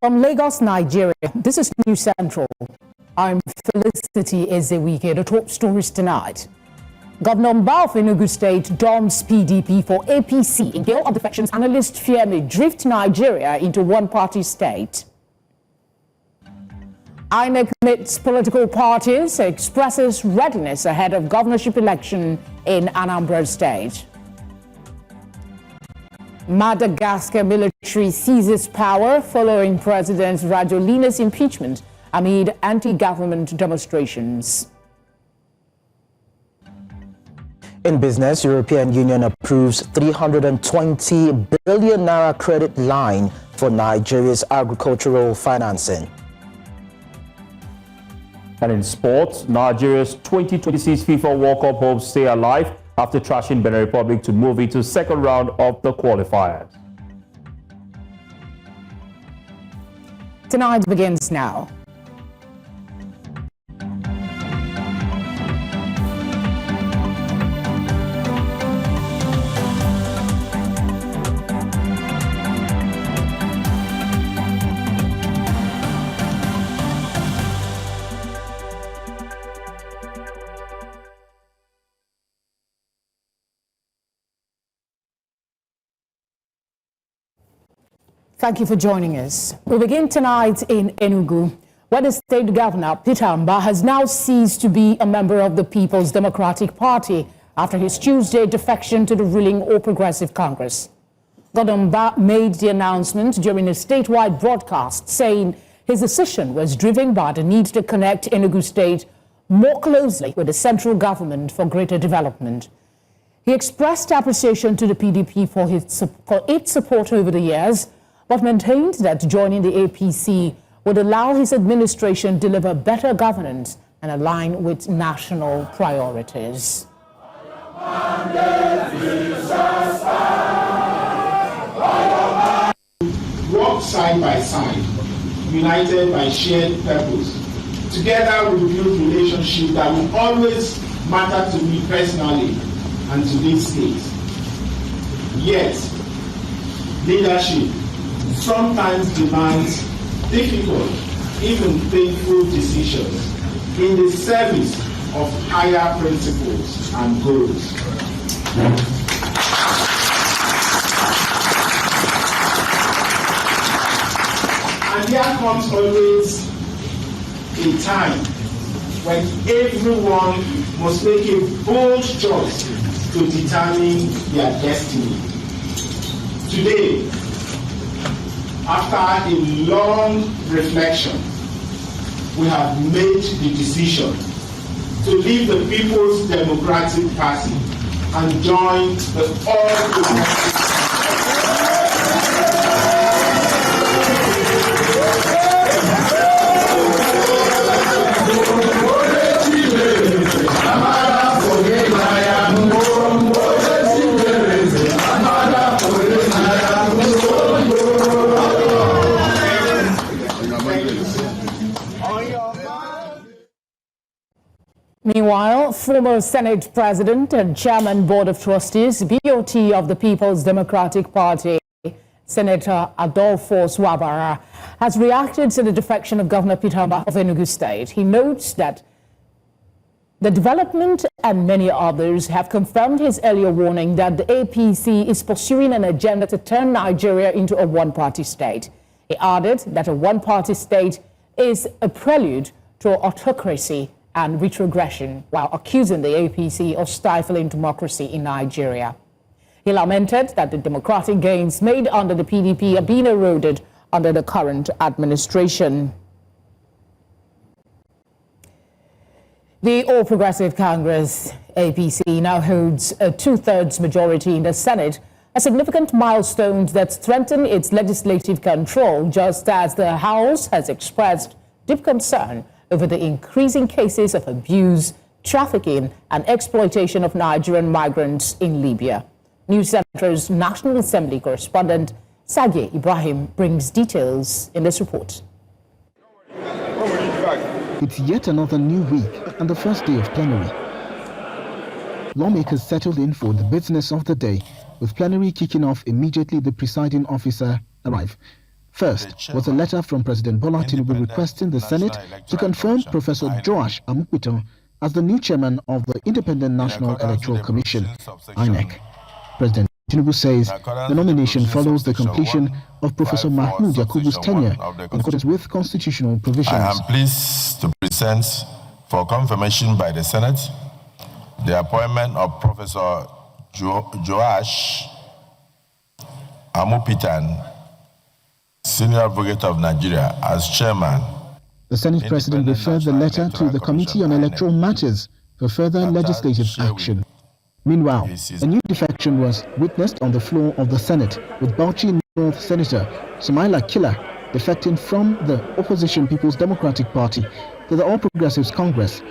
From Lagos, Nigeria, this is News Central. I'm Felicity Ezewike. The top stories tonight. Governor Mbah of Enugu State dumps PDP for APC. In gale of defections, analysts fear may drift Nigeria into one-party state. INEC meets political parties, expresses readiness ahead of governorship election in Anambra State. Madagascar military seizes power following President Rajoelina's impeachment amid anti-government demonstrations. In business, European Union approves 320 billion naira credit line for Nigeria's agricultural financing. And in sports, Nigeria's 2026 FIFA World Cup hopes stay alive after trashing Benin Republic to move into second round of the qualifiers. Tonight begins now. Thank you for joining us. We begin tonight in Enugu, where the state governor, Peter Mbah, has now ceased to be a member of the People's Democratic Party after his Tuesday defection to the ruling All Progressive Congress. Governor Mbah made the announcement during a statewide broadcast, saying his decision was driven by the need to connect Enugu State more closely with the central government for greater development. He expressed appreciation to the PDP for its support over the years, but maintained that joining the APC would allow his administration deliver better governance and align with national priorities. Walk side by side, united by shared purpose. Together we build relationships that will always matter to me personally and to this state. Yet, leadership sometimes demands difficult, even painful decisions in the service of higher principles and goals. And there comes always a time when everyone must make a bold choice to determine their destiny. Today, after a long reflection, we have made the decision to leave the People's Democratic Party and join the All Progressive. Meanwhile, former Senate President and Chairman Board of Trustees, BOT of the People's Democratic Party, Senator Adolfo Swabara, has reacted to the defection of Governor Peter Mbah of Enugu State. He notes that the development and many others have confirmed his earlier warning that the APC is pursuing an agenda to turn Nigeria into a one-party state. He added that a one-party state is a prelude to autocracy and retrogression, while accusing the APC of stifling democracy in Nigeria. He lamented that the democratic gains made under the PDP are being eroded under the current administration. The All Progressive Congress, APC, now holds a two-thirds majority in the Senate, a significant milestone that strengthens its legislative control, just as the House has expressed deep concern over the increasing cases of abuse, trafficking, and exploitation of Nigerian migrants in Libya. News Center's National Assembly correspondent Sage Ibrahim brings details in this report. It's yet another new week and the first day of plenary. Lawmakers settled in for the business of the day, with plenary kicking off immediately the presiding officer arrived. First was a letter from President Bola Tinubu requesting the Senate to confirm Professor Joash Amupitan as the new chairman of the Independent National Electoral Commission, INEC. President Tinubu says the nomination follows the completion of Professor Mahmoud Yakubu's tenure in accordance with constitutional provisions. I am pleased to present for confirmation by the Senate the appointment of Professor Joash Amupitan, Senior Advocate of Nigeria, as chairman. The Senate President referred the letter to the Committee on Electoral Matters for further legislative action. Meanwhile, a new defection was witnessed on the floor of the Senate, with Bauchi North Senator Sumaila Killer defecting from the opposition People's Democratic Party to the All Progressives Congress.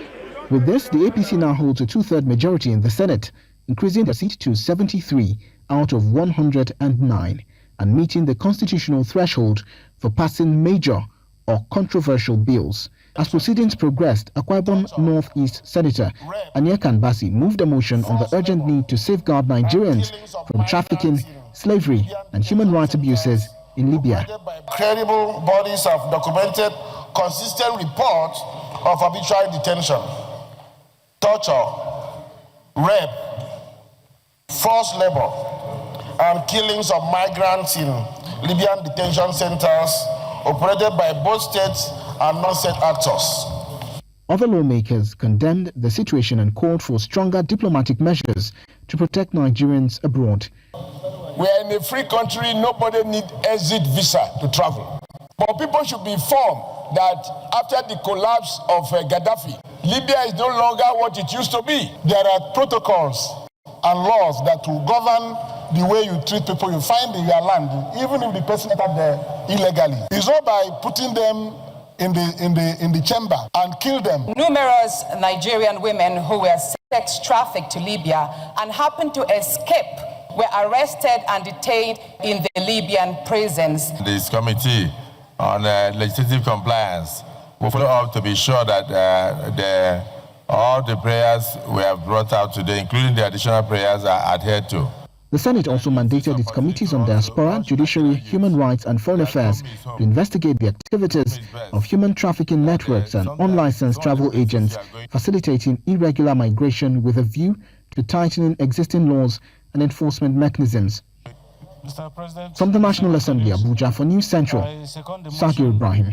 With this, the APC now holds a two-third majority in the Senate, increasing their seat to 73 out of 109, and meeting the constitutional threshold for passing major or controversial bills. As proceedings progressed, Akwa Ibom Northeast Senator Anyekan Basi moved a motion on the urgent need to safeguard Nigerians from trafficking, slavery, and human rights abuses in Libya. Credible bodies have documented consistent reports of arbitrary detention, torture, rape, forced labor, and killings of migrants in Libyan detention centers operated by both states and non-state actors. Other lawmakers condemned the situation and called for stronger diplomatic measures to protect Nigerians abroad. We are in a free country, nobody needs exit visa to travel. But people should be informed that after the collapse of Gaddafi, Libya is no longer what it used to be. There are protocols and laws that will govern the way you treat people you find in your land, even if the person entered there illegally. It's not by putting them in the chamber and kill them. Numerous Nigerian women who were sex trafficked to Libya and happened to escape were arrested and detained in the Libyan prisons. This committee on legislative compliance will follow up to be sure that all the prayers we have brought out today, including the additional prayers, are adhered to. The Senate also mandated its committees on diaspora, judiciary, human rights and foreign affairs to investigate the activities of human trafficking networks and unlicensed travel agents facilitating irregular migration with a view to tightening existing laws and enforcement mechanisms. From the National Assembly, Abuja, for News Central, Sakir Ibrahim.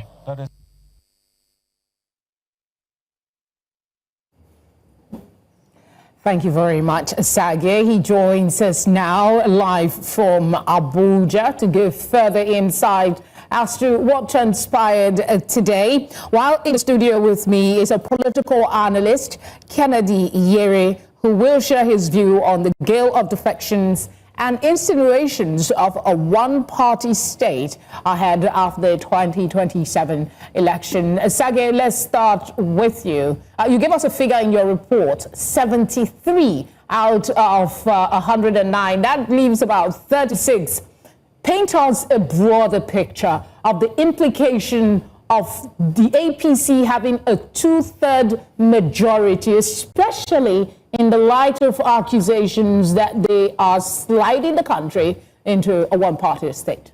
Thank you very much, Sage. He joins us now live from Abuja to give further insight as to what transpired today. While in the studio with me is a political analyst, Kennedy Yere, who will share his view on the gale of defections and insinuations of a one-party state ahead of the 2027 election. Sage, let's start with you. You gave us a figure in your report, 73 out of 109. That leaves about 36. Paint us a broader picture of the implication of the APC having a two-third majority, especially in the light of accusations that they are sliding the country into a one-party state.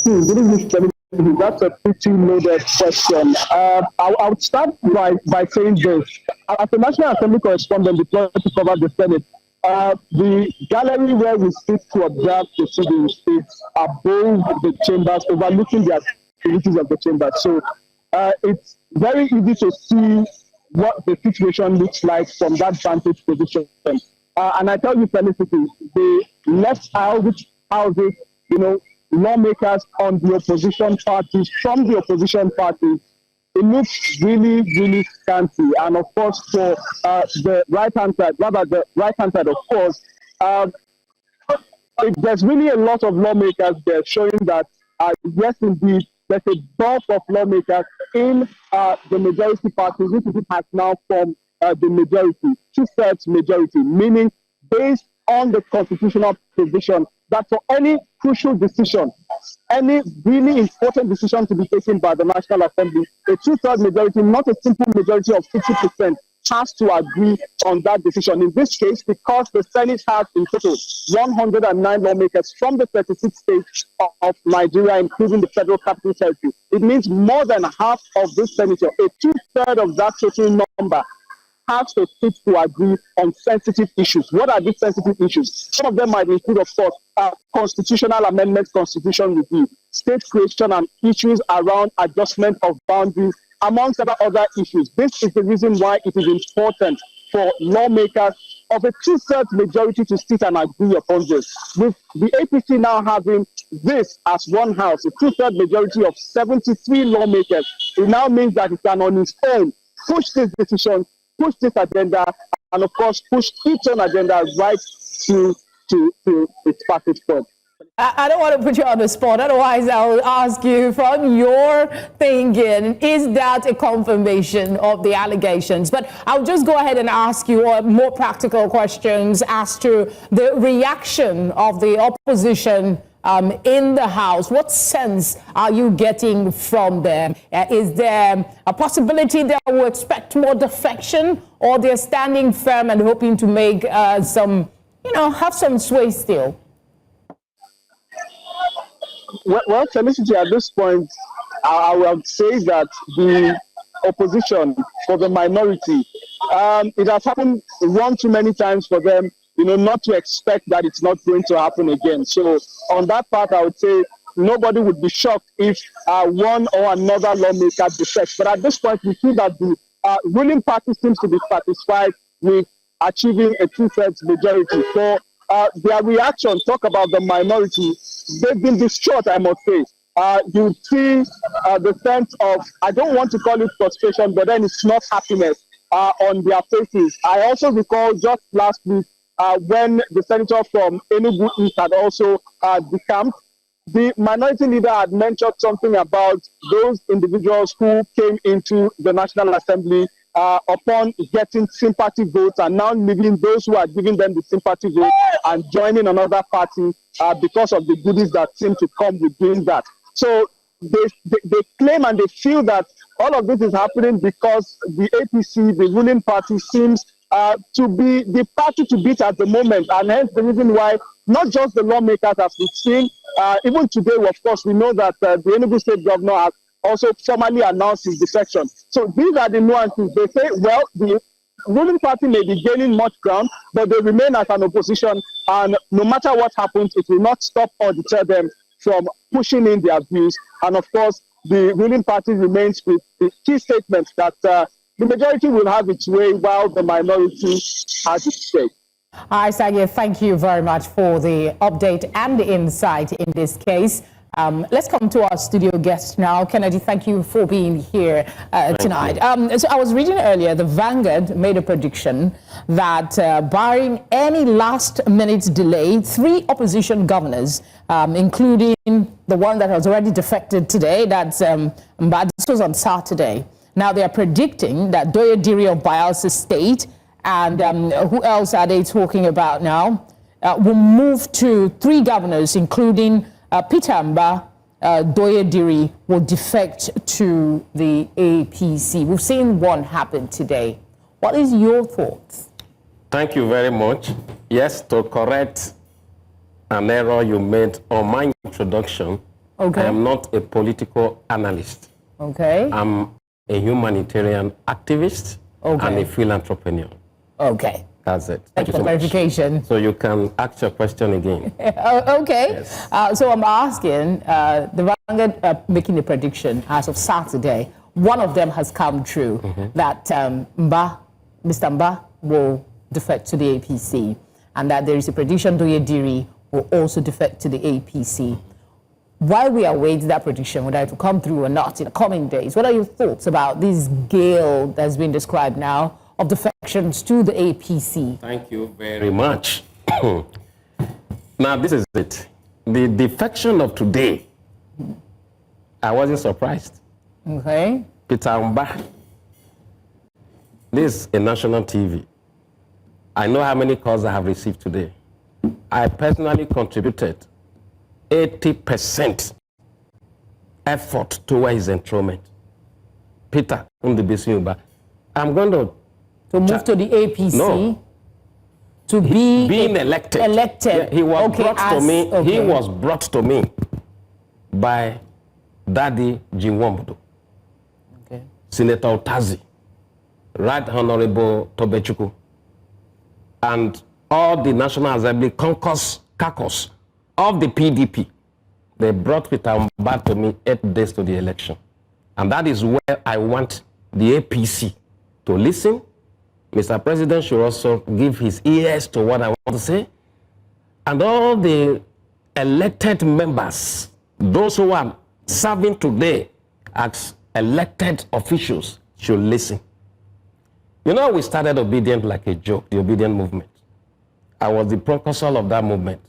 Good evening, Kelly. That's a pretty loaded question. I would start by saying this. As a National Assembly correspondent deployed to cover the Senate, the gallery where we sit to observe proceedings is above the chambers, overlooking the activities of the chamber. So it's very easy to see what the situation looks like from that vantage position. And I tell you, Felicity, the left aisle, which houses, lawmakers on the opposition parties, from the opposition parties, it looks really, really scanty. And of course, for the right-hand side, of course, there's really a lot of lawmakers there showing that, yes, indeed, there's a bulk of lawmakers in the majority parties, which has now formed the majority, two-thirds majority, meaning based on the constitutional provision that for any crucial decision, any really important decision to be taken by the National Assembly, a two-thirds majority, not a simple majority of 60%, has to agree on that decision. In this case, because the Senate has in total 109 lawmakers from the 36 states of Nigeria, including the Federal Capital Territory, it means more than half of this senator, a two-thirds of that total number, has to sit to agree on sensitive issues. What are these sensitive issues? Some of them might include, of course, constitutional amendments, constitution review, state creation, and issues around adjustment of boundaries, amongst other issues. This is the reason why it is important for lawmakers of a two-thirds majority to sit and agree upon this. With the APC now having this as one house, a two-thirds majority of 73 lawmakers, it now means that it can on its own push this decision, push this agenda, and of course push its own agenda right to its passage point. I don't want to put you on the spot, otherwise I'll ask you from your thinking, is that a confirmation of the allegations? But I'll just go ahead and ask you more practical questions as to the reaction of the opposition in the House. What sense are you getting from them? Is there a possibility that we'll expect more defection, or they're standing firm and hoping to make have some sway still? Well, Felicity, at this point, I will say that the opposition for the minority, it has happened one too many times for them, not to expect that it's not going to happen again. So on that part, I would say nobody would be shocked if one or another lawmaker defects. But at this point, we see that the ruling party seems to be satisfied with achieving a two-thirds majority. So their reaction, talk about the minority, they've been distraught, I must say. You see the sense of, I don't want to call it frustration, but then it's not happiness on their faces. I also recall just last week when the senator from Enugu East had also decamped, the minority leader had mentioned something about those individuals who came into the National Assembly upon getting sympathy votes and now leaving those who are giving them the sympathy vote and joining another party because of the goodies that seem to come with doing that. So they claim and they feel that all of this is happening because the APC, the ruling party, seems to be the party to beat at the moment, and hence the reason why not just the lawmakers, as we've seen, even today, of course, we know that the Enugu state governor has also formally announced his defection. So these are the nuances. They say, well, the ruling party may be gaining much ground, but they remain as an opposition, and no matter what happens, it will not stop or deter them from pushing in their views. And of course, the ruling party remains with the key statements that the majority will have its way while the minority has its say. Issa, thank you very much for the update and the insight in this case. Let's come to our studio guest now. Kennedy, thank you for being here tonight. So I was reading earlier, the Vanguard made a prediction that barring any last-minute delay, 3 opposition governors, including the one that has already defected today, that's Mbah, this was on Saturday. Now they are predicting that Doyediri of Bayelsa State and who else are they talking about now, will move to 3 governors, including Peter Mbah, Doyediri will defect to the APC. We've seen one happen today. What is your thoughts? Thank you very much. Yes, to correct an error you made on my introduction, okay. I am not a political analyst. Okay. I'm a humanitarian activist and a philanthropreneur. Okay. That's it. Thank you for clarification. So you can ask your question again. Okay. Yes. So I'm asking, the Vanguard making a prediction as of Saturday, one of them has come true, that Mr. Mbah will defect to the APC, and that there is a prediction Doyediri will also defect to the APC. While we await that prediction, whether it will come through or not in the coming days, what are your thoughts about this gale that's been described now of defections to the APC? Thank you very much. Now, this is it. The defection of today, I wasn't surprised. Okay. Peter Mbah, this is a national TV. I know how many calls I have received today. I personally contributed 80% effort toward his enthronement. Peter, I'm going to To move to the APC? No. To be being elected. Elected. Yeah, he was brought to me. Okay. He was brought to me by Daddy Jinwambudu, okay. Senator Otazi, Right Honorable Tobechukwu, and all the National Assembly caucus of the PDP. They brought Peter Mbah to me 8 days to the election. And that is where I want the APC to listen. Mr. President should also give his ears to what I want to say. And all the elected members, those who are serving today as elected officials, should listen. You know, we started Obedient like a joke, the Obedient movement. I was the precursor of that movement.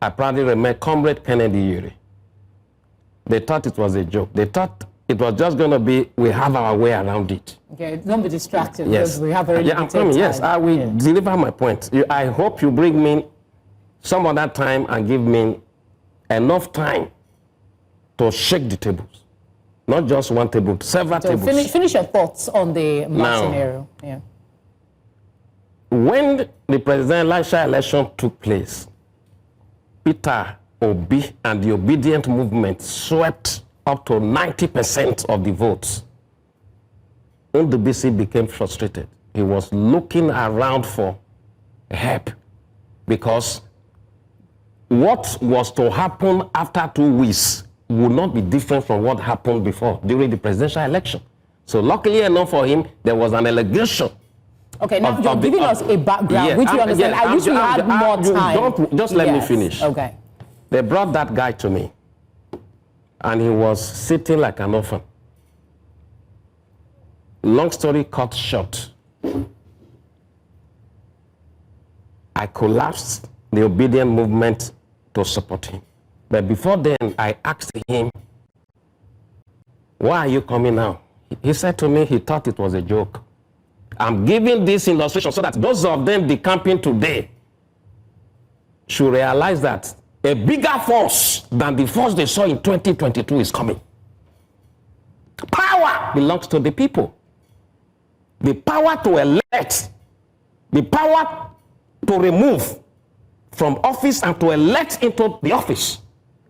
I proudly remember Comrade Kennedy Yuri. They thought it was a joke. They thought it was just going to be, we have our way around it. Okay, don't be distracted. Yes. Because we have a I'm coming. Yes, I will deliver my point. I hope you bring me some other time and give me enough time to shake the tables. Not just one table, several tables. Finish your thoughts on the scenario. Yeah. When the presidential election took place, Peter Obi and the Obedient movement swept up to 90% of the votes. Ndubisi became frustrated. He was looking around for help because what was to happen after 2 weeks would not be different from what happened before during the presidential election. So luckily enough for him, there was an allegation. Okay, now you're giving us a background, which we understand. I wish we had more time. Just let me finish. Okay. They brought that guy to me, and he was sitting like an orphan. Long story cut short, I collapsed the Obedient movement to support him. But before then, I asked him, why are you coming now? He said to me he thought it was a joke. I'm giving this illustration so that those of them decamping today should realize that a bigger force than the force they saw in 2022 is coming. Power belongs to the people. The power to elect, the power to remove from office and to elect into the office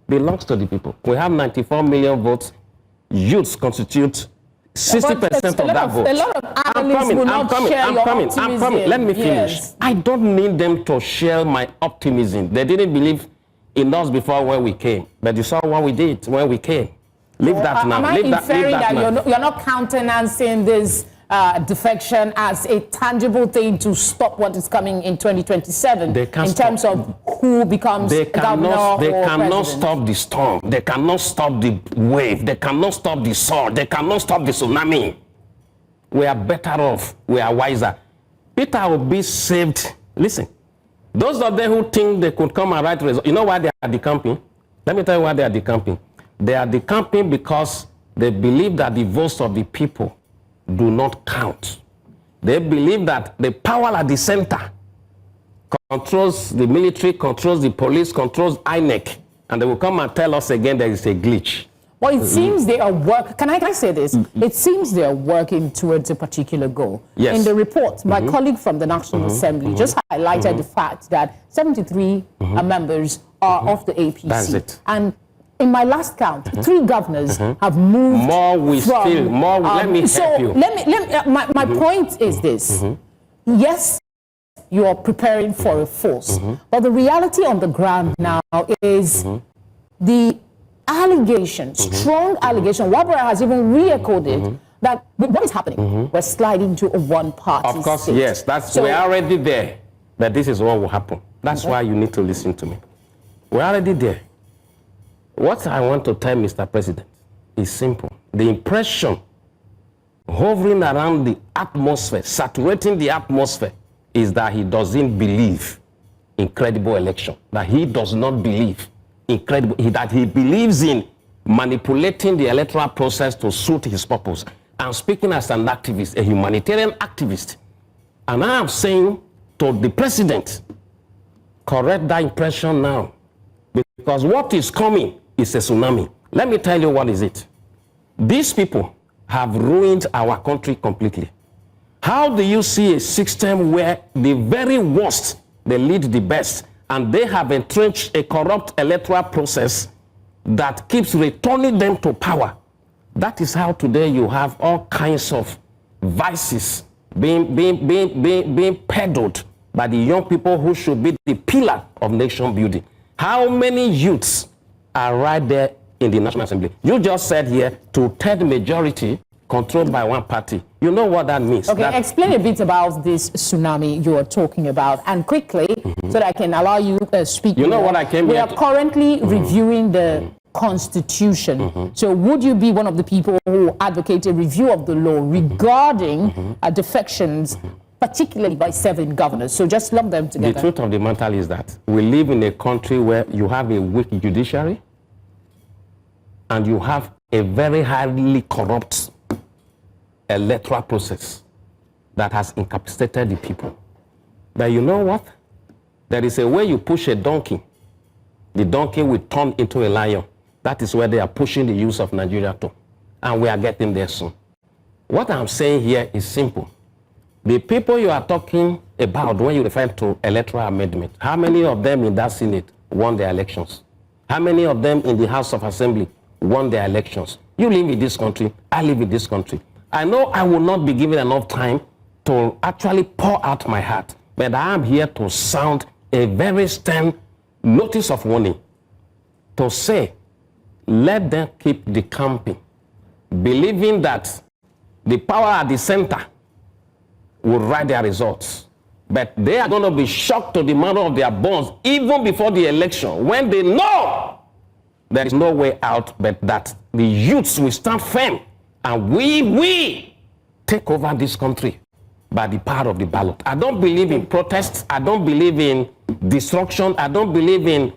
belongs to the people. We have 94 million votes. Youths constitute 60% of that vote. A lot of analysts will not share your optimism. I'm coming. Let me finish. Yes. I don't need them to share my optimism. They didn't believe in us before when we came. But you saw what we did when we came. Leave that now. Am I inferring that you're not countenancing this defection as a tangible thing to stop what is coming in 2027 in terms of who becomes governor? They cannot stop the storm. They cannot stop the wave. They cannot stop the sword. They cannot stop the tsunami. We are better off. We are wiser. Peter will be saved. Listen, those of them who think they could come and write results, you know why they are decamping? Let me tell you why they are decamping. They are decamping because they believe that the votes of the people do not count. They believe that the power at the center controls the military, controls the police, controls INEC, and they will come and tell us again there is a glitch. Well, it seems they are working. Can I say this? It seems they are working towards a particular goal. Yes. In the report, my colleague from the National Assembly just highlighted the fact that 73 members are of the APC. That's it. And in my last count, 3 governors have moved. Let me help you. My point is this. Yes, you are preparing for a force, but the reality on the ground now is the allegation, strong allegation. Wabara has even re-echoed it that what is happening? We're sliding to a one-party Of course, state. yes. We're already there. But this is what will happen. That's why you need to listen to me. We're already there. What I want to tell Mr. President is simple. The impression hovering around the atmosphere, saturating the atmosphere, is that he doesn't believe in credible election, that he does not believe in credible, that he believes in manipulating the electoral process to suit his purpose. I'm speaking as an activist, a humanitarian activist. And I am saying to the president, correct that impression now. Because what is coming is a tsunami. Let me tell you what is it. These people have ruined our country completely. How do you see a system where the very worst, they lead the best, and they have entrenched a corrupt electoral process that keeps returning them to power? That is how today you have all kinds of vices being peddled by the young people who should be the pillar of nation building. How many youths are right there in the National Assembly? You just said here, two-thirds majority controlled by one party. You know what that means. Okay, explain a bit about this tsunami you are talking about, and quickly, so that I can allow you to speak. You know what I came here. We here are currently reviewing the Constitution. So would you be one of the people who advocate a review of the law regarding defections, particularly by 7 governors? So just lump them together. The truth of the matter is that we live in a country where you have a weak judiciary and you have a very highly corrupt electoral process that has incapacitated the people. But you know what? There is a way you push a donkey. The donkey will turn into a lion. That is where they are pushing the use of Nigeria to. And we are getting there soon. What I'm saying here is simple. The people you are talking about when you refer to electoral amendment, how many of them in that Senate won their elections? How many of them in the House of Assembly won their elections? You live in this country, I live in this country. I know I will not be given enough time to actually pour out my heart, but I am here to sound a very stern notice of warning, to say, let them keep decamping, believing that the power at the center will write their results. But they are going to be shocked to the marrow of their bones even before the election, when they know there is no way out but that the youths will stand firm and we take over this country by the power of the ballot. I don't believe in protests. I don't believe in destruction. I don't believe in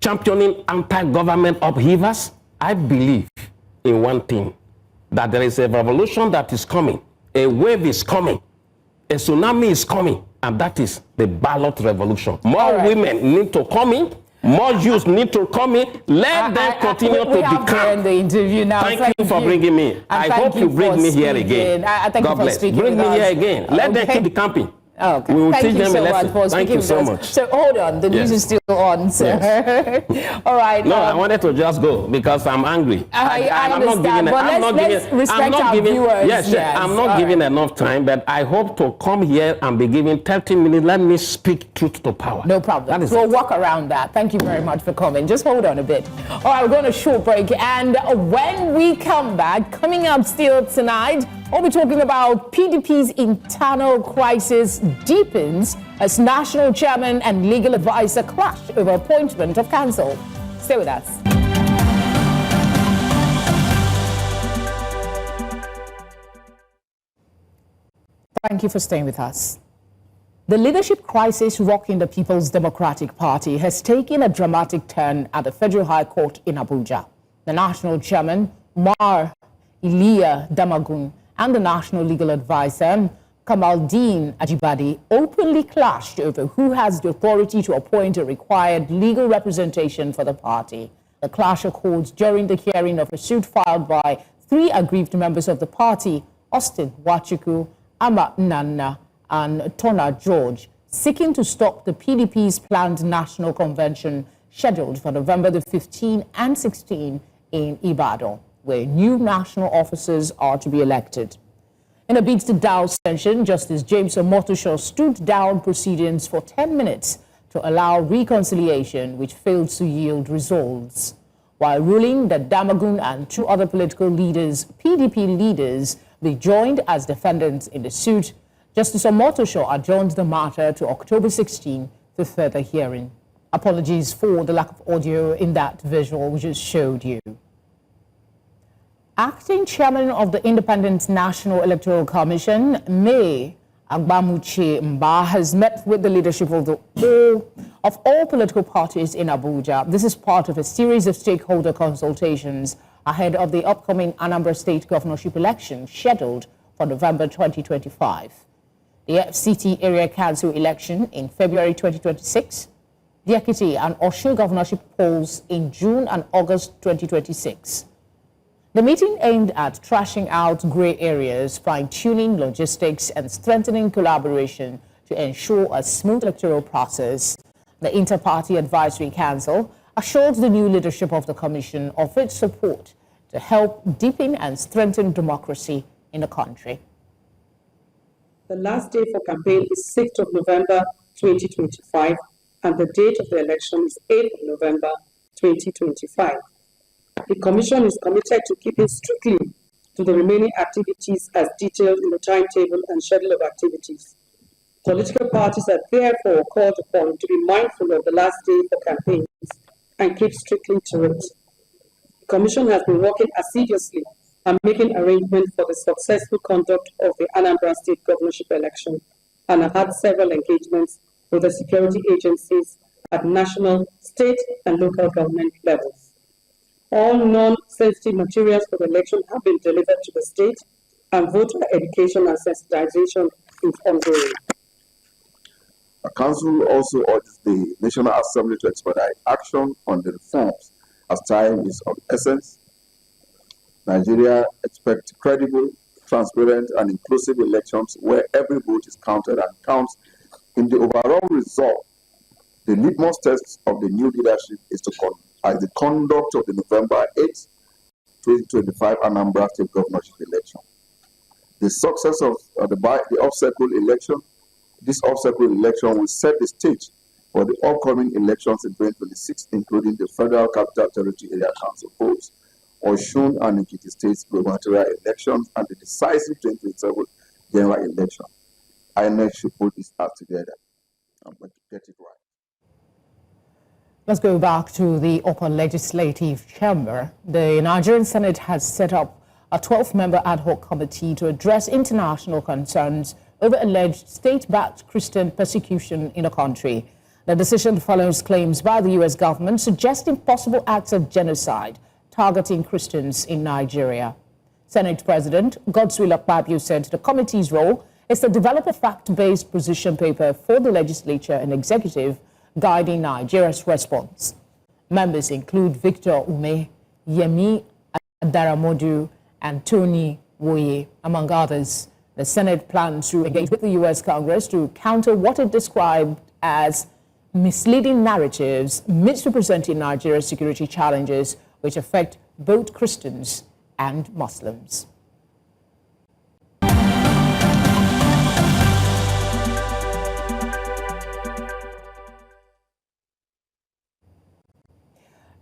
championing anti-government upheavers. I believe in one thing, that there is a revolution that is coming. A wave is coming. A tsunami is coming. And that is the ballot revolution. More women need to come in. More youth need to come in. Let them continue to decamp. The interview now. Thank you for bringing me. And I hope you bring me here again. God bless. Bring me here again. Let them keep decamping. Okay. We will Thank teach you them so a lesson. much for Thank you so with us. much. So hold on, the news is still on, sir. Yes. All right. No, I wanted to just go because I'm angry. I understand, but let's respect our viewers. Yes, I'm not giving enough time, but I hope to come here and be given 30 minutes. Let me speak truth to power. No problem. We'll walk around that. Thank you very much for coming. Just hold on a bit. All right, we're going to short break, and when we come back, coming up still tonight, we'll be talking about PDP's internal crisis deepens as national chairman and legal advisor clash over appointment of council. Stay with us. Thank you for staying with us. The leadership crisis rocking the People's Democratic Party has taken a dramatic turn at the Federal High Court in Abuja. The national chairman, Mar Iliya Damagun, and the national legal advisor, Kamaldeen Ajibade, openly clashed over who has the authority to appoint a required legal representation for the party. The clash occurred during the hearing of a suit filed by 3 aggrieved members of the party, Austin Wachuku, Ama Nana, and Tona George, seeking to stop the PDP's planned national convention scheduled for November the 15th and 16th in Ibadan, where new national officers are to be elected. In a bid to down tension, Justice James Omotosho stood down proceedings for 10 minutes to allow reconciliation, which failed to yield results, while ruling that Damagun and 2 other political leaders, PDP leaders, be joined as defendants in the suit. Justice Omotosho adjourned the matter to October 16 for further hearing. Apologies for the lack of audio in that visual we just showed you. Acting chairman of the Independent National Electoral Commission, May Agbamuche Mbah, has met with the leadership of all political parties in Abuja. This is part of a series of stakeholder consultations ahead of the upcoming Anambra State governorship election scheduled for November 2025. The FCT Area Council election in February 2026, the Ekiti and Osun governorship polls in June and August 2026. The meeting aimed at trashing out grey areas, fine-tuning logistics, and strengthening collaboration to ensure a smooth electoral process. The Inter-Party Advisory Council assured the new leadership of the Commission of its support to help deepen and strengthen democracy in the country. The last day for campaign is 6th of November 2025, and the date of the election is 8th of November 2025. The Commission is committed to keeping strictly to the remaining activities as detailed in the timetable and schedule of activities. Political parties are therefore called upon to be mindful of the last day for campaigns and keep strictly to it. The Commission has been working assiduously and making arrangements for the successful conduct of the Anambra State governorship election, and have had several engagements with the security agencies at national, state, and local government levels. All non-sensitive materials for the election have been delivered to the state, and voter education and sensitization is ongoing. The Council also urges the National Assembly to expedite action on the reforms as time is of essence. Nigeria expects credible, transparent, and inclusive elections where every vote is counted and counts in the overall result. The litmus test of the new leadership is the conduct of the November 8, 2025 Anambra State governorship election. The success of the off-cycle election, this off-cycle election will set the stage for the upcoming elections in 2026, including the Federal Capital Territory Area Council votes, Osun and Ekiti States gubernatorial elections, and the decisive 2027 general election. INEC should put this out together and get it right. Let's go back to the upper legislative chamber. The Nigerian Senate has set up a 12-member ad hoc committee to address international concerns over alleged state-backed Christian persecution in the country. The decision follows claims by the U.S. government suggesting possible acts of genocide targeting Christians in Nigeria. Senate President Godswill Akpabio said the committee's role is to develop a fact-based position paper for the legislature and executive guiding Nigeria's response. Members include Victor Ume, Yemi Adaramodu, and Tony Woye, among others. The Senate plans to engage with the U.S. Congress to counter what it described as misleading narratives misrepresenting Nigeria's security challenges, which affect both Christians and Muslims.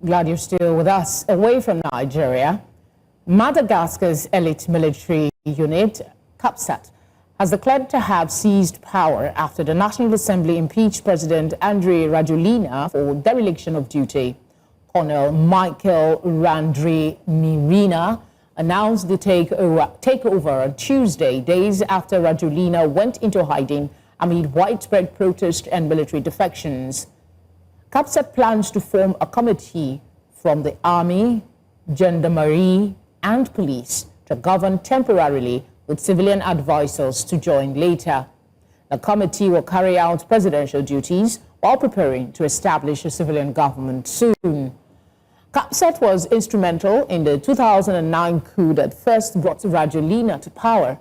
Glad you're still with us. Away from Nigeria, Madagascar's elite military unit, CAPSAT, has declared to have seized power after the National Assembly impeached President Andry Rajoelina for dereliction of duty. Colonel Michael Randrianirina announced the takeover on Tuesday, days after Rajoelina went into hiding amid widespread protest and military defections. CAPSAT plans to form a committee from the army, gendarmerie, and police to govern temporarily, with civilian advisors to join later. The committee will carry out presidential duties while preparing to establish a civilian government soon. CAPSAT was instrumental in the 2009 coup that first brought Rajoelina to power.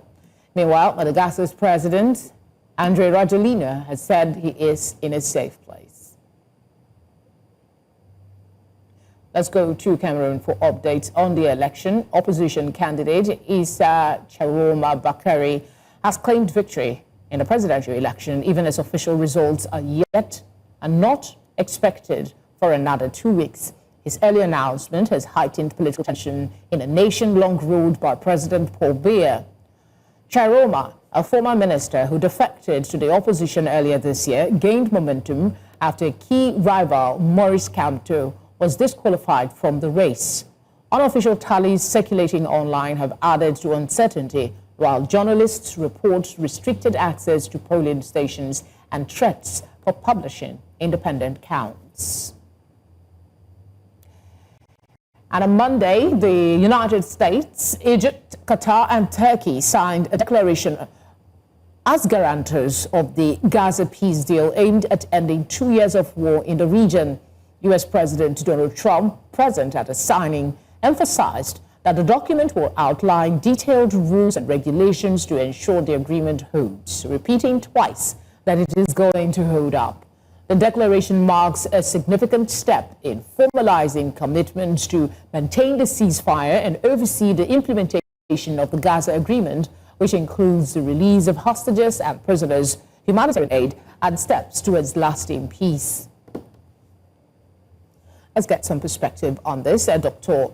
Meanwhile, Madagascar's President Andry Rajoelina has said he is in a safe place. Let's go to Cameroon for updates on the election. Opposition candidate Issa Tchiroma Bakary has claimed victory in the presidential election, even as official results are not expected for another 2 weeks. His early announcement has heightened political tension in a nation-long ruled by President Paul Biya. Tchiroma, a former minister who defected to the opposition earlier this year, gained momentum after a key rival, Maurice Kamto, was disqualified from the race. Unofficial tallies circulating online have added to uncertainty, while journalists report restricted access to polling stations and threats for publishing independent counts. And on Monday, the United States, Egypt, Qatar, and Turkey signed a declaration as guarantors of the Gaza peace deal aimed at ending 2 years of war in the region. U.S. President Donald Trump, present at the signing, emphasized that that the document will outline detailed rules and regulations to ensure the agreement holds, repeating twice that it is going to hold up. The declaration marks a significant step in formalizing commitments to maintain the ceasefire and oversee the implementation of the Gaza agreement, which includes the release of hostages and prisoners, humanitarian aid, and steps towards lasting peace. Let's get some perspective on this. Dr.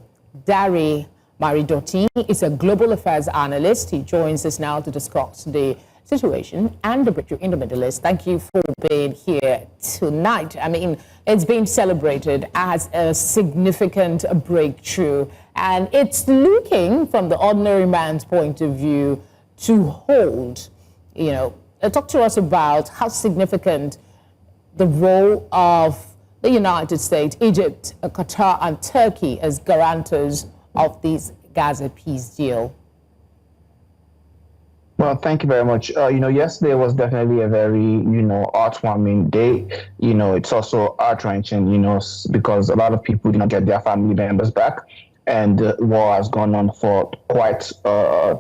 Dari Maridoti is a global affairs analyst. He joins us now to discuss the situation and the breakthrough in the Middle East. Thank you for being here tonight. I mean, it's been celebrated as a significant breakthrough, and it's looking, from the ordinary man's point of view, to hold. Talk to us about how significant the role of the United States, Egypt, Qatar, and Turkey as guarantors of this Gaza peace deal. Well, thank you very much. Yesterday was definitely a very, heartwarming day. It's also heart-wrenching, because a lot of people did not get their family members back. And the war has gone on for quite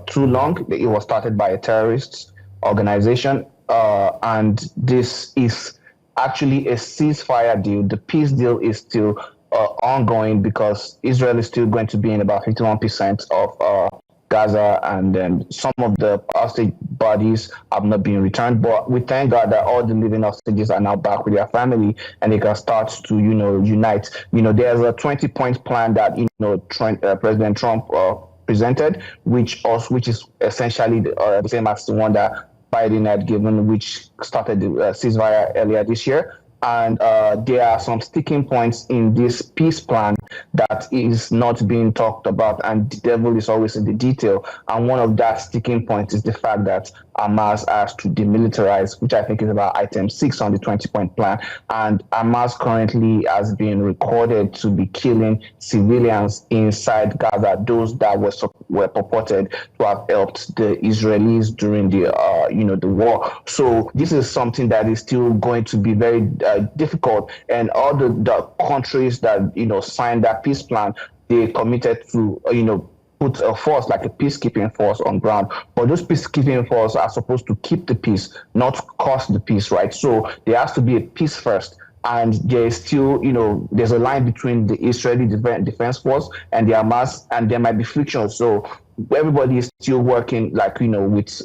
too long. It was started by a terrorist organization. And this is actually a ceasefire deal. The peace deal is still ongoing because Israel is still going to be in about 51% of Gaza, and then some of the hostage bodies have not been returned. But we thank God that all the living hostages are now back with their family, and they can start to, unite. There's a 20-point plan that, President Trump presented, which is essentially the same as the one that Biden had given, which started the ceasefire earlier this year. And there are some sticking points in this peace plan that is not being talked about, and the devil is always in the detail. And one of that sticking points is the fact that Hamas has to demilitarize, which I think is about item 6 on the 20-point plan. And Hamas currently has been recorded to be killing civilians inside Gaza, those that were purported to have helped the Israelis during the war. So this is something that is still going to be very difficult. And all the countries that signed that peace plan, they committed to put a force, like a peacekeeping force, on ground. But those peacekeeping forces are supposed to keep the peace, not cause the peace, right? So there has to be a peace first. And there is still, there's a line between the Israeli Defense Force and the Hamas, and there might be friction. So everybody is still working, with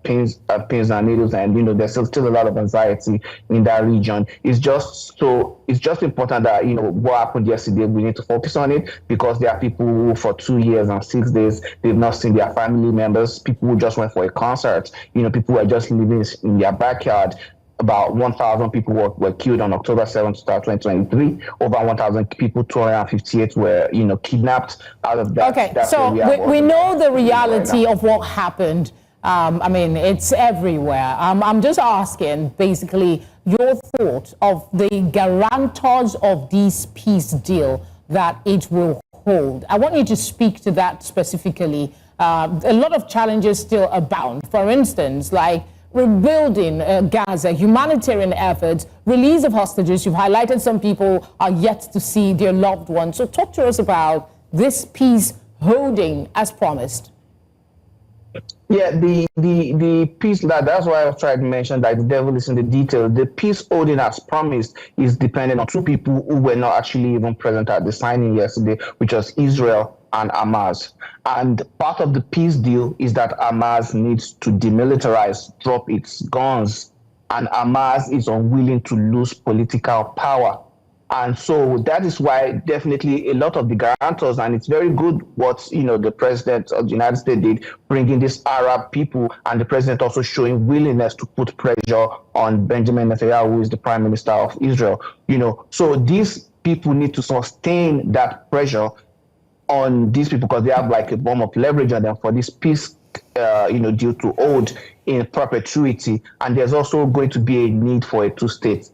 pins and needles, and there's still a lot of anxiety in that region. It's just important that what happened yesterday, we need to focus on it, because there are people who for 2 years and 6 days they've not seen their family members, people who just went for a concert, people who are just living in their backyard. About 1,000 people were killed on October 7th, 2023. Over 1,000 people, 258 were, kidnapped. Out of that, okay, so we know the reality of what happened. It's everywhere. I'm just asking, basically, your thought of the guarantors of this peace deal that it will hold. I want you to speak to that specifically. A lot of challenges still abound. For instance, like rebuilding Gaza, humanitarian efforts, release of hostages. You've highlighted some people are yet to see their loved ones. So talk to us about this peace holding as promised. Yeah, the peace, that's why I've tried to mention that the devil is in the detail. The peace holding as promised is dependent on two people who were not actually even present at the signing yesterday, which was Israel and Hamas. And part of the peace deal is that Hamas needs to demilitarize, drop its guns, and Hamas is unwilling to lose political power. And so that is why definitely a lot of the guarantors, and it's very good what, the president of the United States did, bringing these Arab people, and the president also showing willingness to put pressure on Benjamin Netanyahu, who is the prime minister of Israel. So these people need to sustain that pressure on these people, because they have like a bomb of leverage on them for this peace deal to hold in perpetuity. And there's also going to be a need for a two-state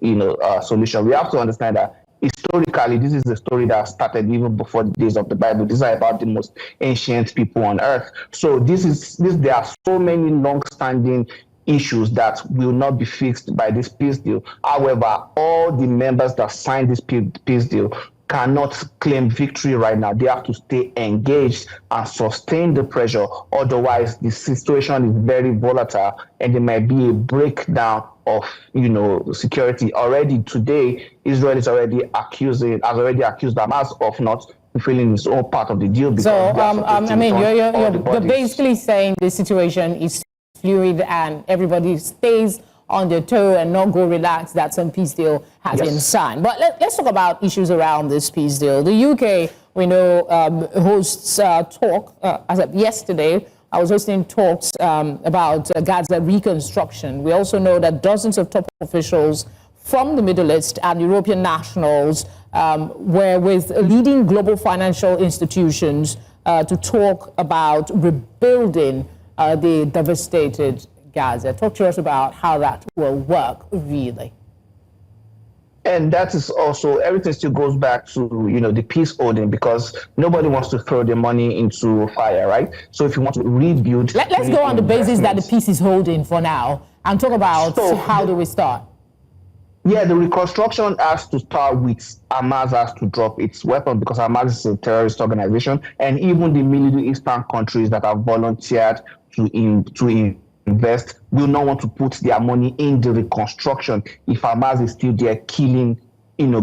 solution. We have to understand that historically, this is a story that started even before the days of the Bible. These are about the most ancient people on earth. So there are so many long-standing issues that will not be fixed by this peace deal. However, all the members that signed this peace deal cannot claim victory right now. They have to stay engaged and sustain the pressure. Otherwise, the situation is very volatile and there might be a breakdown of, security. Already today, Israel has already accused Hamas of not fulfilling its own part of the deal. So, you're basically saying the situation is fluid and everybody stays on their toe and not go relax that some peace deal has been signed. But let's talk about issues around this peace deal. The UK, we know, hosts talk. As of yesterday, I was hosting talks about Gaza reconstruction. We also know that dozens of top officials from the Middle East and European nationals were with leading global financial institutions to talk about rebuilding the devastated Gaza. Talk to us about how that will work, really. And that is also, everything still goes back to, the peace holding, because nobody wants to throw their money into fire, right? So if you want to rebuild... Let's go on the basis that the peace is holding for now and talk about how do we start? Yeah, the reconstruction has to start with Hamas has to drop its weapon, because Hamas is a terrorist organization, and even the Middle Eastern countries that have volunteered to invest will not want to put their money in the reconstruction if Hamas is still there killing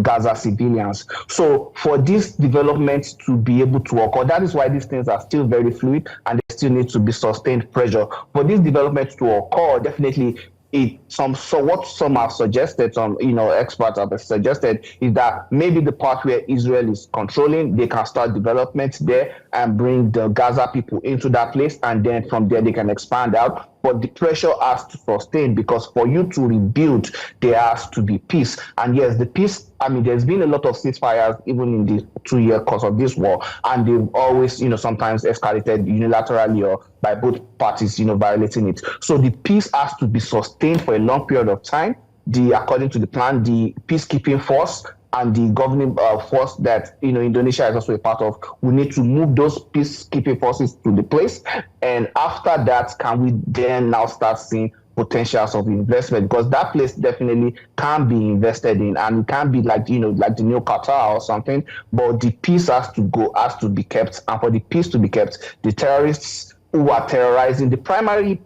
Gaza civilians. So for this development to be able to occur, that is why these things are still very fluid and there still needs to be sustained pressure. For this development to occur, definitely what some have suggested, some experts have suggested, is that maybe the part where Israel is controlling, they can start development there and bring the Gaza people into that place, and then from there they can expand out. But the pressure has to sustain, because for you to rebuild, there has to be peace. And yes, the peace, there's been a lot of ceasefires even in the 2-year course of this war, and they've always, sometimes escalated unilaterally or by both parties, violating it. So the peace has to be sustained for a long period of time. According to the plan, the peacekeeping force and the governing force that Indonesia is also a part of, we need to move those peacekeeping forces to the place. And after that, can we then now start seeing potentials of investment? Because that place definitely can be invested in, and it can be like the new Qatar or something. But the peace has to be kept, and for the peace to be kept, the terrorists who are terrorizing, the primary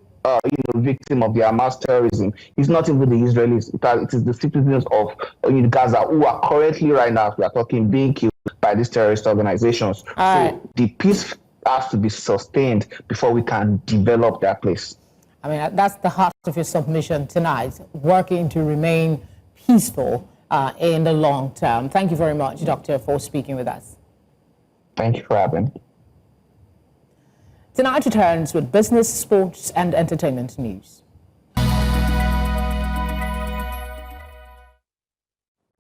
victim of the Hamas terrorism is not even the Israelis. It is the citizens of Gaza who are currently, right now, we are talking, being killed by these terrorist organizations. So the peace has to be sustained before we can develop that place. That's the heart of your submission tonight, working to remain peaceful in the long term. Thank you very much, Doctor, for speaking with us. Thank you for having me. Tonight returns with business, sports, and entertainment news.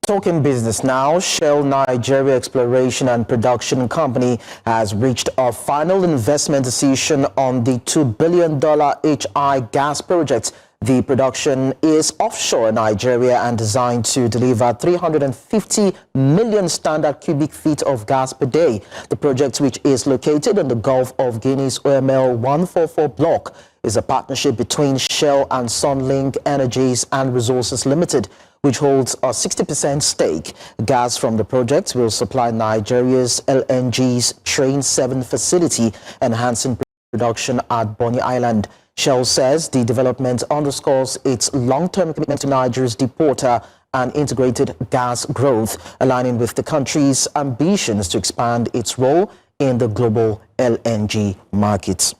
Talking business now, Shell Nigeria Exploration and Production Company has reached a final investment decision on the $2 billion HI gas project. The production is offshore Nigeria and designed to deliver 350 million standard cubic feet of gas per day. The project, which is located in the Gulf of Guinea's OML 144 block, is a partnership between Shell and Sunlink Energies and Resources Limited, which holds a 60% stake. Gas from the project will supply Nigeria's LNG's Train 7 facility, enhancing production at Bonny Island. Shell says the development underscores its long-term commitment to Nigeria's deepwater and integrated gas growth, aligning with the country's ambitions to expand its role in the global LNG markets.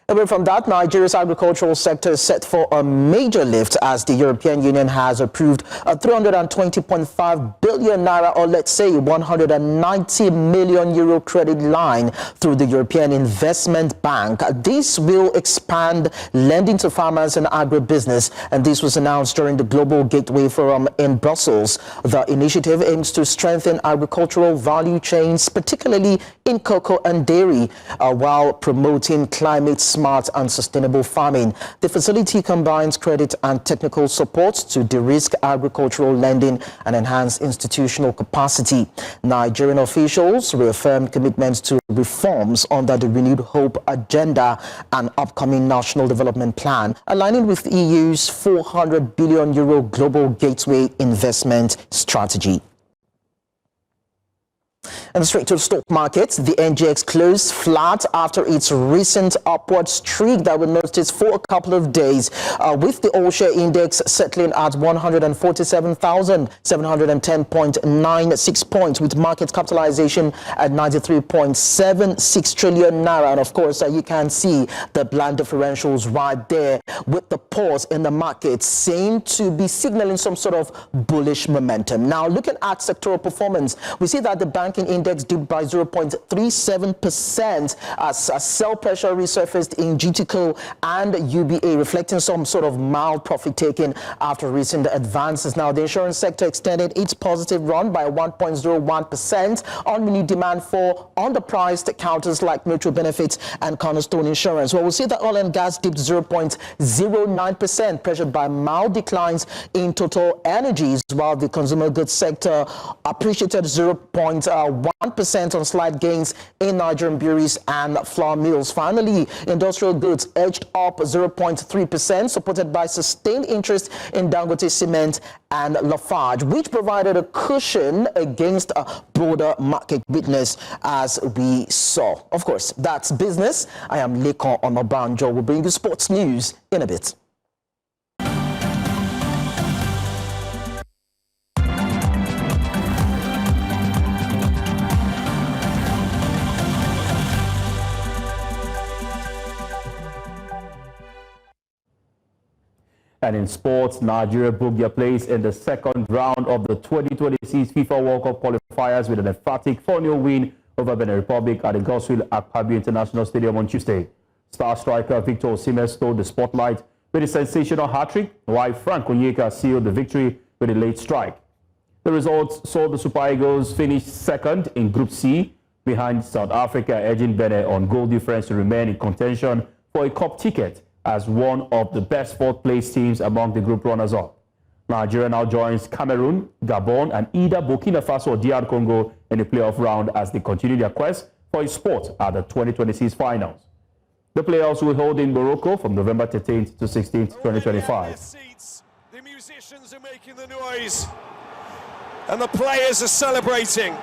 Away from that, Nigeria's agricultural sector is set for a major lift as the European Union has approved a 320.5 billion naira, or let's say 190 million euro credit line through the European Investment Bank. This will expand lending to farmers and agribusiness, and this was announced during the Global Gateway Forum in Brussels. The initiative aims to strengthen agricultural value chains, particularly in cocoa and dairy, while promoting climate-smart and sustainable farming. The facility combines credit and technical support to de-risk agricultural lending and enhance institutional capacity. Nigerian officials reaffirmed commitments to reforms under the Renewed Hope Agenda and upcoming National Development Plan, aligning with the EU's 400 billion euro Global Gateway investment strategy. And straight to the stock markets, the NGX closed flat after its recent upward streak that we noticed for a couple of days, with the all-share index settling at 147,710.96 points, with market capitalization at 93.76 trillion naira. And of course, you can see the bland differentials right there, with the pause in the market seem to be signaling some sort of bullish momentum. Now, looking at sectoral performance, we see that the banking index dipped by 0.37% as sell pressure resurfaced in GTCO and UBA, reflecting some sort of mild profit taking after recent advances. Now, the insurance sector extended its positive run by 1.01% on renewed demand for underpriced counters like Mutual Benefits and Cornerstone Insurance. Well, we'll see that oil and gas dipped 0.09%, pressured by mild declines in Total Energies, while the consumer goods sector appreciated 0.1% on slight gains in Nigerian breweries and flour mills. Finally, industrial goods edged up 0.3%, supported by sustained interest in Dangote Cement and Lafarge, which provided a cushion against a broader market weakness as we saw. Of course, that's business. I am Lekon Onobanjo. We'll bring you sports news in a bit. And in sports, Nigeria booked their place in the second round of the 2026 FIFA World Cup qualifiers with an emphatic 4-0 win over Benin Republic at the Godswill Akpabio International Stadium on Tuesday. Star striker Victor Osimhen stole the spotlight with a sensational hat-trick, while Frank Onyeka sealed the victory with a late strike. The results saw the Super Eagles finish second in Group C, behind South Africa, edging Benin on goal difference to remain in contention for a cup ticket as one of the best fourth-place teams among the group runners-up. Nigeria now joins Cameroon, Gabon, and either Burkina Faso or DR Congo in the playoff round as they continue their quest for a spot at the 2026 finals. The playoffs will hold in Morocco from November 13th to 16th, 2025. The musicians are making the noise, and the players are celebrating.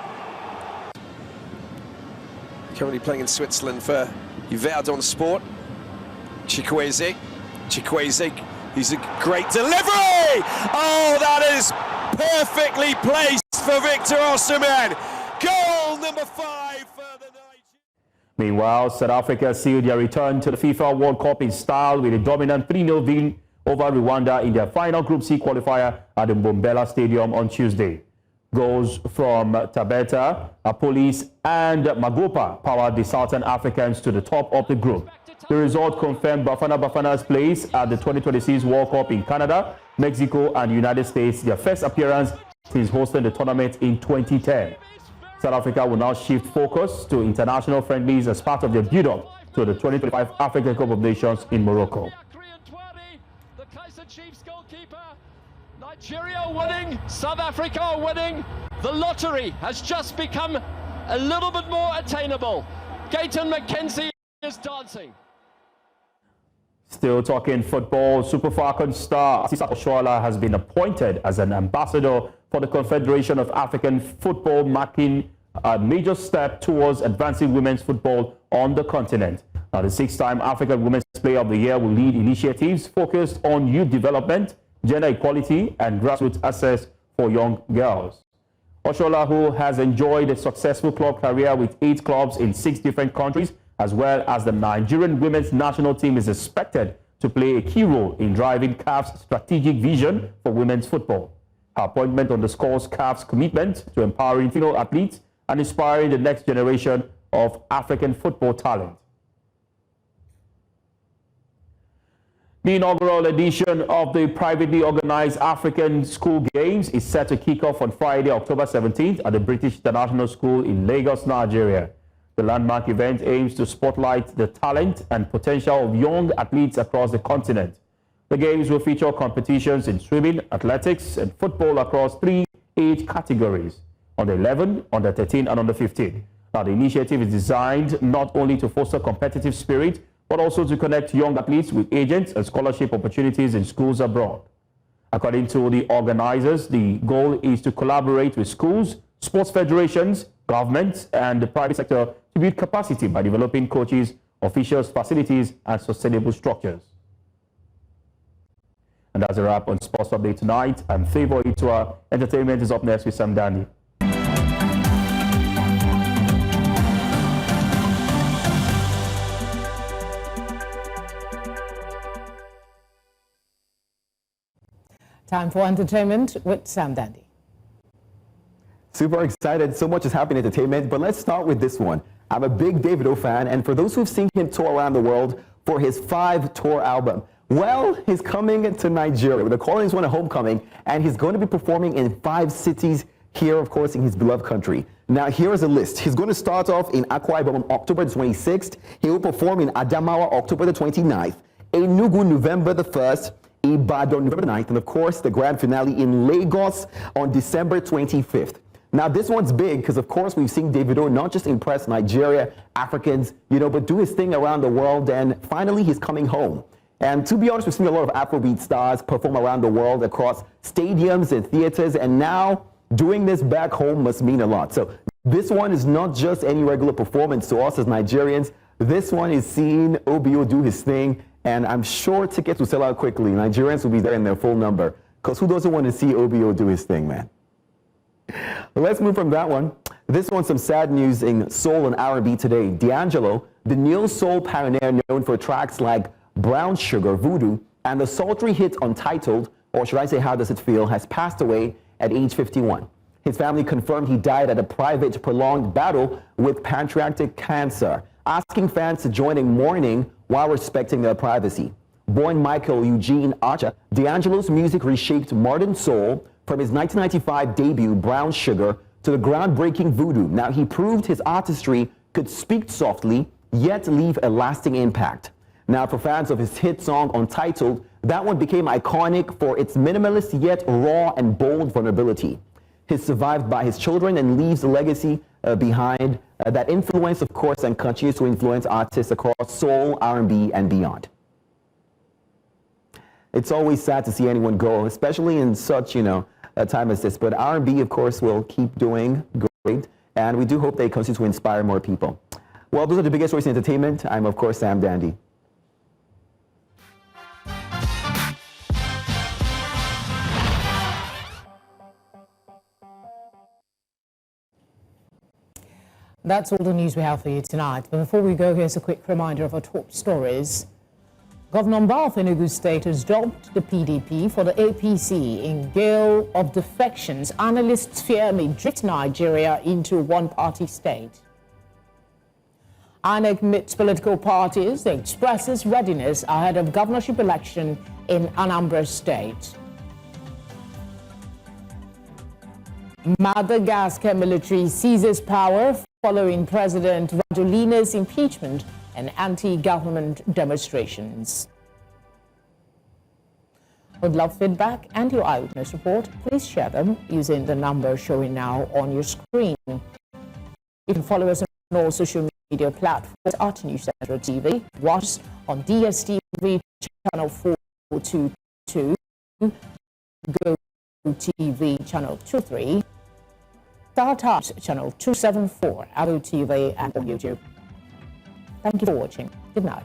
Currently playing in Switzerland for Yverdon Sport. Chikwueze, he's a great delivery! Oh, that is perfectly placed for Victor Osimhen. Goal number 5 for the Nigeria. Meanwhile, South Africa sealed their return to the FIFA World Cup in style with a dominant 3-0 win over Rwanda in their final Group C qualifier at the Mbombela Stadium on Tuesday. Goals from Tabeta, Apolis, and Magopa powered the Southern Africans to the top of the group. The result confirmed Bafana's place at the 2026 World Cup in Canada, Mexico, and United States, their first appearance since hosting the tournament in 2010. South Africa will now shift focus to international friendlies as part of their build-up to the 2025 African Cup of Nations in Morocco. The Kaiser Chiefs goalkeeper, Nigeria winning, South Africa winning. The lottery has just become a little bit more attainable. Gayton McKenzie is dancing. Still talking football, Super Falcons star Issa Tchiroma has been appointed as an ambassador for the Confederation of African Football, marking a major step towards advancing women's football on the continent. Now, the 6-time African Women's Player of the Year will lead initiatives focused on youth development, gender equality, and grassroots access for young girls. Tchiroma, who has enjoyed a successful club career with 8 clubs in 6 different countries, as well as the Nigerian women's national team, is expected to play a key role in driving CAF's strategic vision for women's football. Her appointment underscores CAF's commitment to empowering female athletes and inspiring the next generation of African football talent. The inaugural edition of the privately organized African School Games is set to kick off on Friday, October 17th at the British International School in Lagos, Nigeria. The landmark event aims to spotlight the talent and potential of young athletes across the continent. The Games will feature competitions in swimming, athletics, and football across 3 age categories: under 11, under 13, and under 15. Now, the initiative is designed not only to foster competitive spirit, but also to connect young athletes with agents and scholarship opportunities in schools abroad. According to the organizers, the goal is to collaborate with schools, sports federations, government and the private sector to build capacity by developing coaches, officials, facilities, and sustainable structures. And that's a wrap on Sports Update tonight. I'm Favor Itua. Entertainment is up next with Sam Dandy. Time for entertainment with Sam Dandy. Super excited. So much is happening in entertainment, but let's start with this one. I'm a big Davido fan, and for those who've seen him tour around the world for his 5-tour album, well, he's coming to Nigeria. The Callings won a homecoming, and he's going to be performing in 5 cities here, of course, in his beloved country. Now, here is a list. He's going to start off in Akwa Ibom on October the 26th. He will perform in Adamawa October the 29th, Enugu November the 1st, Ibadan November the 9th, and of course, the grand finale in Lagos on December 25th. Now, this one's big because, of course, we've seen Davido not just impress Nigeria, Africans, but do his thing around the world, and finally, he's coming home. And to be honest, we've seen a lot of Afrobeat stars perform around the world across stadiums and theaters, and now doing this back home must mean a lot. So this one is not just any regular performance to us as Nigerians. This one is seeing OBO do his thing, and I'm sure tickets will sell out quickly. Nigerians will be there in their full number, because who doesn't want to see OBO do his thing, man? Let's move from that one. This one's some sad news in soul and R&B today. D'Angelo, the neo soul pioneer known for tracks like Brown Sugar, Voodoo, and the sultry hit Untitled, or should I say How Does It Feel, has passed away at age 51. His family confirmed he died at a private, prolonged battle with pancreatic cancer, asking fans to join in mourning while respecting their privacy. Born Michael Eugene Archer, D'Angelo's music reshaped modern soul from his 1995 debut, Brown Sugar, to the groundbreaking Voodoo. Now, he proved his artistry could speak softly, yet leave a lasting impact. Now, for fans of his hit song Untitled, that one became iconic for its minimalist yet raw and bold vulnerability. He's survived by his children and leaves a legacy behind that influence, of course, and continues to influence artists across soul, R&B, and beyond. It's always sad to see anyone go, especially in such, a time as this. But R&B, of course, will keep doing great, and we do hope they continue to inspire more people. Well, those are the biggest stories in entertainment. I'm, of course, Sam Dandy. That's all the news we have for you tonight. But before we go, here's a quick reminder of our top stories. Governor Mbah of Enugu State has dumped the PDP for the APC in gale of defections. Analysts fear may drift Nigeria into a one-party state. INEC meets political parties, expresses readiness ahead of governorship election in Anambra State. Madagascar military seizes power following President Rajoelina's impeachment and anti-government demonstrations. Would love feedback and your eyewitness report. Please share them using the number showing now on your screen. You can follow us on all social media platforms at News Central TV. Watch us on DSTV channel 422, Go TV channel 23, Star Times channel 274, Apple TV, and on YouTube. Thank you for watching. Good night.